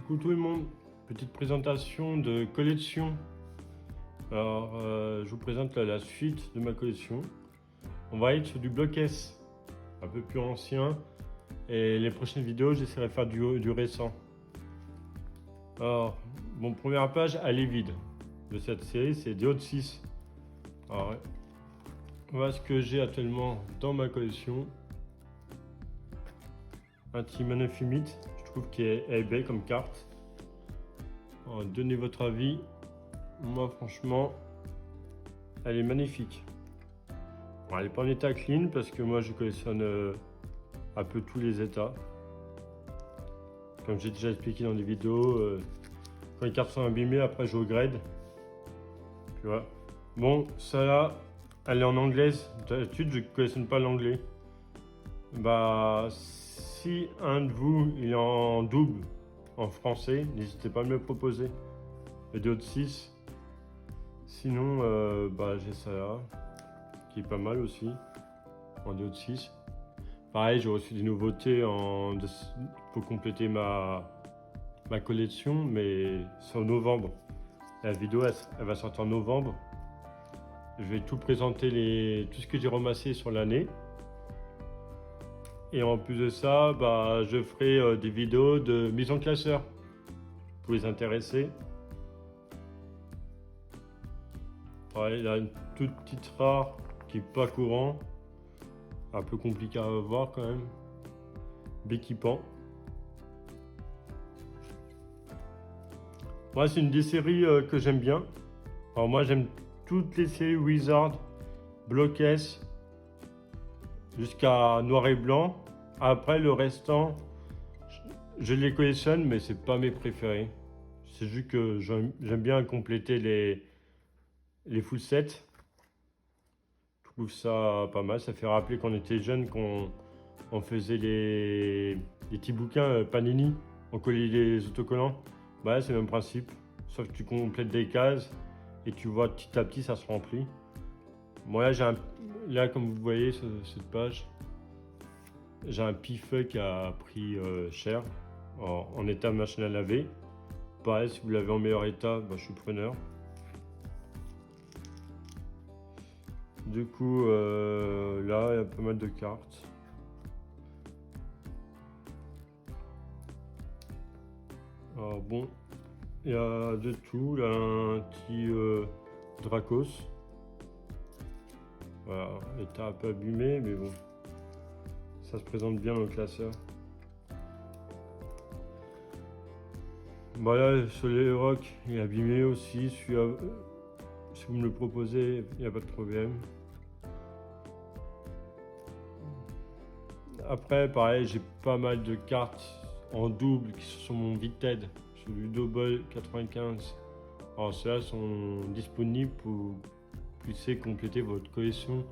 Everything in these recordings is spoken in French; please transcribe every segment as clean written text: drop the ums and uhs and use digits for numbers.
Coucou tout le monde, petite présentation de collection. Alors, je vous présente la suite de ma collection. On va être sur du bloc S, un peu plus ancien, et les prochaines vidéos, j'essaierai de faire du récent. Alors, mon première page, elle est vide de cette série, c'est des Hot 6. Alors, voilà ce que j'ai actuellement dans ma collection. Un Team Infinite, je trouve qu'elle est belle comme carte. Alors, donnez votre avis. Moi, franchement, elle est magnifique. Bon, elle n'est pas en état clean parce que moi, je collectionne un peu tous les états. Comme j'ai déjà expliqué dans des vidéos, quand les cartes sont abîmées, après, je regrette. Puis voilà. Bon, ça là, elle est en anglaise. D'habitude, je ne collectionne pas l'anglais. Bah, si un de vous il est en double en français, n'hésitez pas à me le proposer. Et d'autres 6. Sinon, bah, j'ai ça là, qui est pas mal aussi, en d'autres 6. Pareil, j'ai reçu des nouveautés pour compléter ma collection, mais c'est en novembre. La vidéo, elle va sortir en novembre. Je vais tout présenter, tout ce que j'ai ramassé sur l'année. Et en plus de ça, bah, je ferai des vidéos de mise en classeur pour les intéresser. Ouais, il a une toute petite rare qui est pas courant. Un peu compliqué à voir quand même. Béquipant. Moi, c'est une des séries que j'aime bien. Alors moi, j'aime toutes les séries Wizard, Block S, jusqu'à Noir et Blanc. Après, le restant, je les collectionne, mais c'est pas mes préférés. C'est juste que j'aime bien compléter les full sets. Je trouve ça pas mal. Ça fait rappeler quand on était jeune, qu'on faisait les petits bouquins Panini. On collait les autocollants. Bah, c'est le même principe. Sauf que tu complètes des cases et tu vois petit à petit ça se remplit. Bon, là comme vous voyez sur cette page, j'ai un pifeu qui a pris cher en état machine à laver. Pareil, si vous l'avez en meilleur état, bah, je suis preneur. Du coup, là, il y a pas mal de cartes. Alors bon, il y a de tout. Là, un petit Dracos. Voilà, état un peu abîmé, mais bon. Ça se présente bien dans le classeur. Voilà, sur les rocs, il est abîmé aussi. Si vous me le proposez, il n'y a pas de problème. Après, pareil, j'ai pas mal de cartes en double qui sont sur mon Vinted, sur du Double 95. Alors, ceux-là sont disponibles pour puissiez compléter votre collection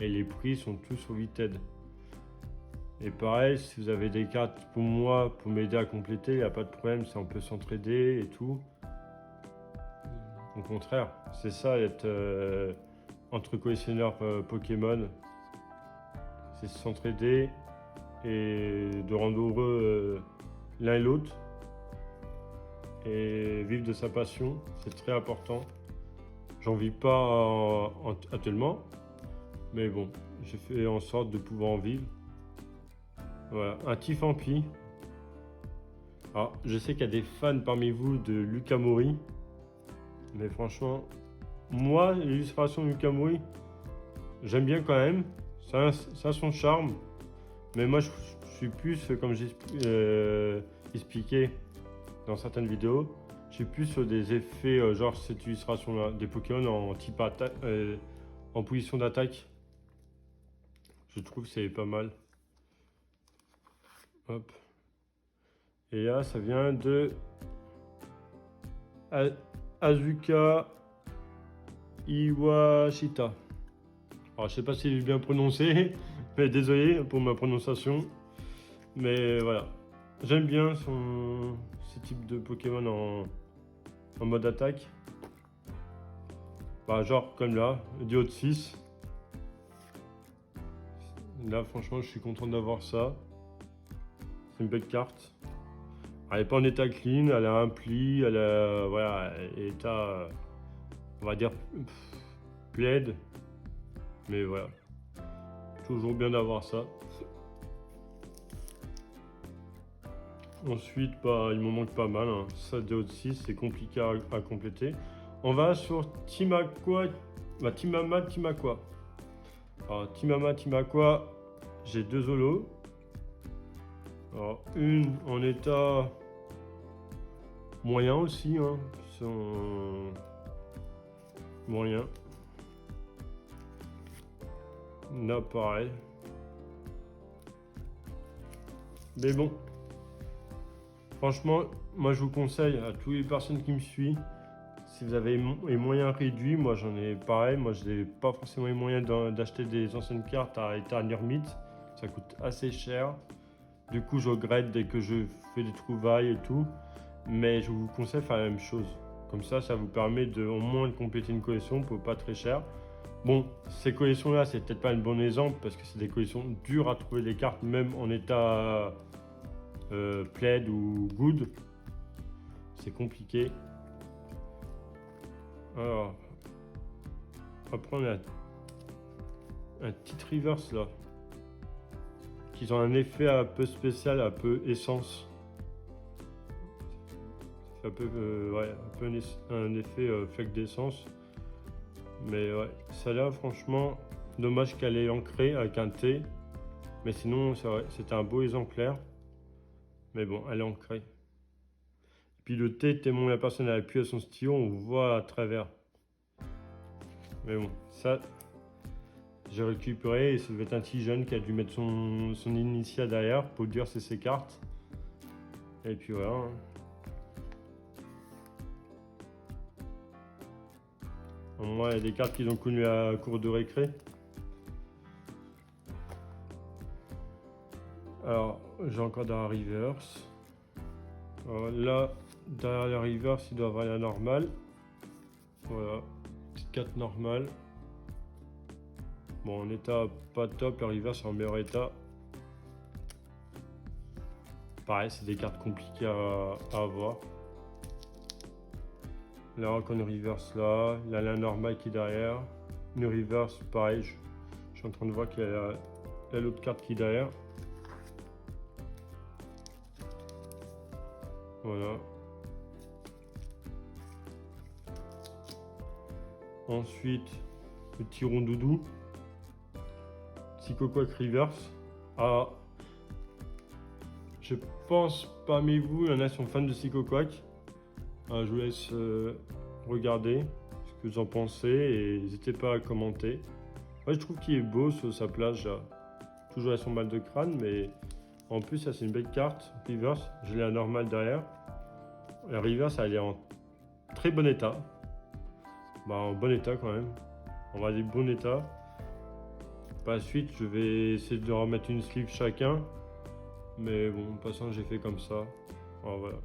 et les prix sont tous sur Vinted. Et pareil, si vous avez des cartes pour moi, pour m'aider à compléter, il n'y a pas de problème, on peut s'entraider et tout. Au contraire, c'est ça être entre collectionneurs Pokémon. C'est s'entraider et de rendre heureux l'un et l'autre. Et vivre de sa passion, c'est très important. J'en vis pas actuellement, mais bon, j'ai fait en sorte de pouvoir en vivre. Voilà, un Tifampi. Alors, je sais qu'il y a des fans parmi vous de Luca Mori, mais franchement, moi, l'illustration de Luca Mori, j'aime bien quand même. Ça a son charme, mais moi, je suis plus, comme j'ai expliqué dans certaines vidéos, je suis plus sur des effets, genre cette illustration-là, des Pokémon en type en position d'attaque. Je trouve que c'est pas mal. Hop. Et là, ça vient de Azuka Iwashita. Alors, je sais pas si j'ai bien prononcé, mais désolé pour ma prononciation. Mais voilà. J'aime bien ce type de Pokémon en mode attaque. Bah, genre comme là, du Hot 6. Là, franchement, je suis content d'avoir ça. C'est une belle carte. Elle n'est pas en état clean, elle a un pli, elle a, voilà, état, on va dire, plaid. Mais voilà, toujours bien d'avoir ça. Ensuite, bah, il m'en manque pas mal, hein. Ça, DO6, c'est compliqué à compléter. On va sur Timakwa, bah, Timama, Timakwa. Alors, Timama, Timakwa, j'ai 2 holos. Alors, une en état moyen aussi, hein. Moyen. Là, pareil. Mais bon, franchement, moi je vous conseille à toutes les personnes qui me suivent, si vous avez les moyens réduits, moi j'en ai pareil, moi je n'ai pas forcément les moyens d'acheter des anciennes cartes à état Nirmit, ça coûte assez cher. Du coup je regrette dès que je fais des trouvailles et tout, mais je vous conseille de faire la même chose. Comme ça vous permet de au moins de compléter une collection pour pas très cher. Bon, ces collections-là, c'est peut-être pas un bon exemple parce que c'est des collections dures à trouver les cartes, même en état plaid ou good. C'est compliqué. Alors, après on a un petit reverse là, qui ont un effet un peu spécial, un peu essence. Ça fait un peu, ouais, un peu un effet fleck d'essence. Mais ouais, celle-là, franchement, dommage qu'elle est ancrée avec un T. Mais sinon, c'était un beau exemplaire. Mais bon, elle est ancrée. Et puis le T, tellement la personne a appuyé à son stylo, on voit à travers. Mais bon, ça, j'ai récupéré et ça devait être un petit jeune qui a dû mettre son initial derrière pour dire c'est ses cartes. Et puis voilà. Au moins, il y a des cartes qu'ils ont connues à la cour de récré. Alors, j'ai encore dans la reverse. Alors là, derrière la reverse, il doit y avoir la normale. Voilà, petite carte normale. Bon, en état pas top, la reverse est en meilleur état. Pareil, c'est des cartes compliquées à avoir. Là, encore une reverse là, la normale qui est derrière. Une reverse, pareil, je suis en train de voir qu'il y a l'autre carte qui est derrière. Voilà. Ensuite, le petit rondoudou. Psychoquack reverse. Ah, je pense parmi vous, il y en a qui sont fans de Psychoquack. Je vous laisse regarder ce que vous en pensez et n'hésitez pas à commenter. Moi, je trouve qu'il est beau sur sa plage. Toujours à son mal de crâne, mais en plus, ça c'est une belle carte. Reverse, je l'ai à normal derrière. La reverse, elle est en très bon état. Bah, en bon état quand même. On va dire bon état. Par la suite, je vais essayer de remettre une sleeve chacun. Mais bon, en passant, j'ai fait comme ça. Alors, voilà.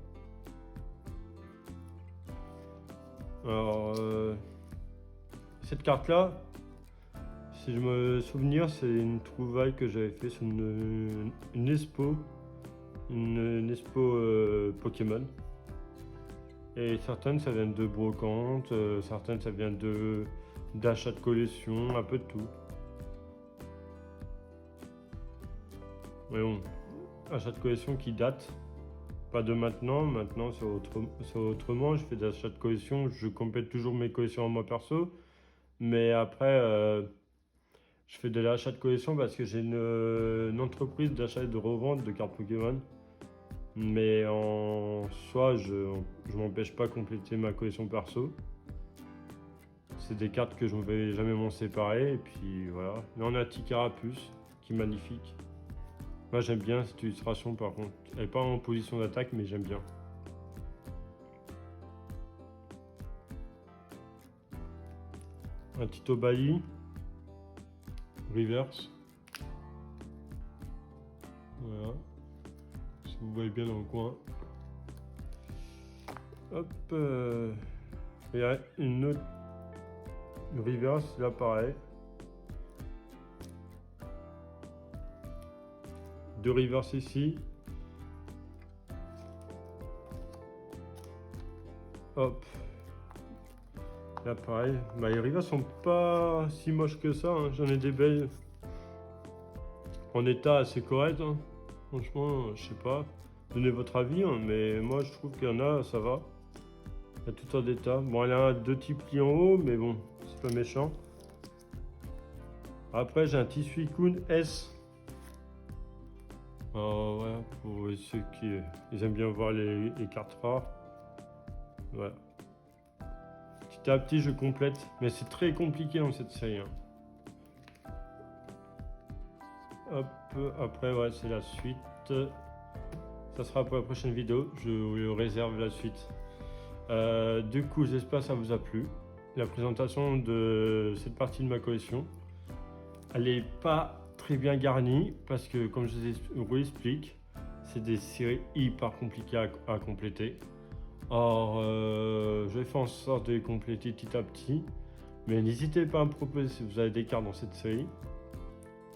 Alors, cette carte-là, si je me souviens, c'est une trouvaille que j'avais fait sur une expo. Une expo Pokémon. Et certaines, ça vient de brocante, certaines, ça vient d'achat de collection, un peu de tout. Mais bon, achat de collection qui date, pas de maintenant, c'est autrement, je fais des achats de collection, je complète toujours mes collections en moi perso, mais après, je fais de l'achat de collection parce que j'ai une entreprise d'achat et de revente de cartes Pokémon. Mais en soi, je m'empêche pas de compléter ma collection perso. C'est des cartes que je ne vais jamais m'en séparer. Et puis voilà. Là, on a Ticarapus, qui est magnifique. Moi, j'aime bien cette illustration par contre. Elle n'est pas en position d'attaque, mais j'aime bien. Un Tito Bali. Reverse. Voilà. Si vous voyez bien dans le coin. Hop. Il y a une autre reverse, là pareil. Deux reverse ici. Hop. Là pareil, bah, les rivas sont pas si moches que ça, hein. J'en ai des belles en état assez correct, hein. Franchement, je sais pas, donnez votre avis, hein, mais moi je trouve qu'il y en a, ça va. Il y a tout en état. Bon, elle a 2 petits plis en haut, mais bon, c'est pas méchant. Après, j'ai un tissu Ikun S. Alors, ouais, pour ceux qui ils aiment bien voir les cartes rares. Voilà. Petit à petit, je complète, mais c'est très compliqué dans cette série, hein. Hop, après, ouais, c'est la suite. Ça sera pour la prochaine vidéo, je vous réserve la suite. Du coup, j'espère que ça vous a plu. La présentation de cette partie de ma collection. Elle n'est pas très bien garnie parce que, comme je vous explique, c'est des séries hyper compliquées à compléter. Or, je vais faire en sorte de les compléter petit à petit. Mais n'hésitez pas à me proposer si vous avez des cartes dans cette série.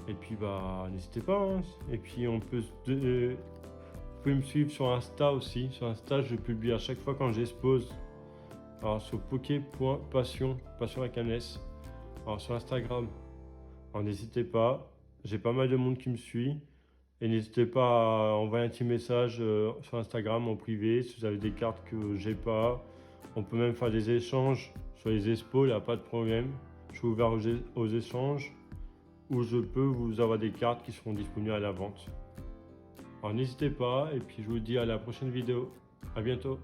Et puis, bah, n'hésitez pas, hein. Et puis, vous pouvez me suivre sur Insta aussi. Sur Insta, je publie à chaque fois quand j'expose. Alors, sur poké.passion, passion avec un S. Alors, sur Instagram. Alors, n'hésitez pas. J'ai pas mal de monde qui me suit. Et n'hésitez pas à envoyer un petit message sur Instagram en privé si vous avez des cartes que j'ai pas. On peut même faire des échanges sur les expos, il n'y a pas de problème. Je suis ouvert aux échanges où je peux vous avoir des cartes qui seront disponibles à la vente. Alors n'hésitez pas et puis je vous dis à la prochaine vidéo. À bientôt.